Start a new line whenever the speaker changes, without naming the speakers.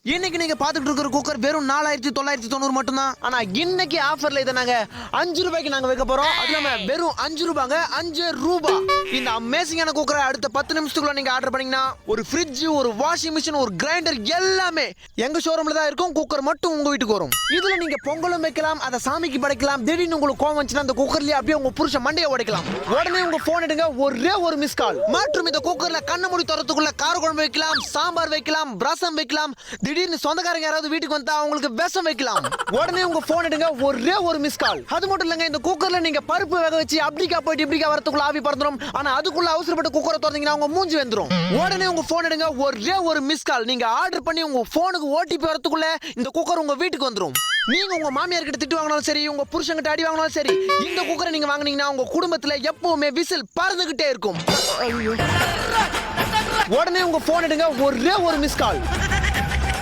இன்னைக்கு நீங்க பாத்துட்டு இருக்கிற குக்கர் வெறும் 4990 மட்டும்தான். ஆனா இன்னைக்கு ஆஃபர்ல இதை நாங்க 5 ரூபாய்க்கு நாங்க வைக்க போறோம். அது இல்லாம வெறும் 5 ரூபாங்க, 5 ரூபாய். இந்த அமேசிங்கான குக்கரை அடுத்த 10 நிமிஷத்துக்குள்ள நீங்க ஆர்டர் பண்ணீங்கன்னா ஒரு ஃப்ரிட்ஜ், ஒரு வாஷிங் மிஷின், ஒரு கிரைண்டர் எல்லாமே எங்க ஷோரூம்ல தான் இருக்கும். குக்கர் மட்டும் உங்க வீட்டுக்கு வரும். இதுல நீங்க பொங்கலும் வைக்கலாம், அதை சாமிக்கு படைக்கலாம். திடீர்னு உங்களுக்கு கோவம் வந்துச்சுன்னா அந்த குக்கர்லயே அப்படியே உங்க புருஷன் மண்டையை உடைக்கலாம். உடனே உங்க போன் எடுங்க, ஒரே ஒரு மிஸ் கால். மற்றும் இந்த குக்கர்ல கண்ண மூடி திறத்துக்குள்ள கார குழம்பு வைக்கலாம், சாம்பார் வைக்கலாம், ரசம் வைக்கலாம். திடீர்னு சொந்தக்காரங்க யாராவது வீட்டுக்கு வந்தா அவங்களுக்கு விஷம் வைக்கலாம். உடனே உங்க போன் எடுங்க, ஒரே ஒரு மிஸ் கால். அது மட்டும் இல்லங்க, இந்த குக்கர்ல நீங்க பருப்பு வேக வச்சு அப்படிக்கா போயிட்டு இப்படிக்கா வரதுக்குள்ள ஆவி பறந்துரும். ஆனா அதுக்குள்ள அவசரப்பட்டு குக்கரை திறந்தீங்கன்னா உங்க மூஞ்சி வெந்துரும். உடனே உங்க போன் எடுங்க, ஒரே ஒரு மிஸ் கால். நீங்க ஆர்டர் பண்ணி உங்க போனுக்கு ஓடிபி வரதுக்குள்ள இந்த குக்கர் உங்க வீட்டுக்கு வந்துரும். நீங்க உங்க மாமியார் கிட்ட திட்டு வாங்கினாலும் சரி, உங்க புருஷன் கிட்ட அடி வாங்கினாலும் சரி, இந்த குக்கரை நீங்க வாங்குனீங்கன்னா உங்க குடும்பத்துல எப்பவுமே விசில் பறந்துகிட்டே இருக்கும். உடனே உங்க போன் எடுங்க, ஒரே ஒரு மிஸ் கால்.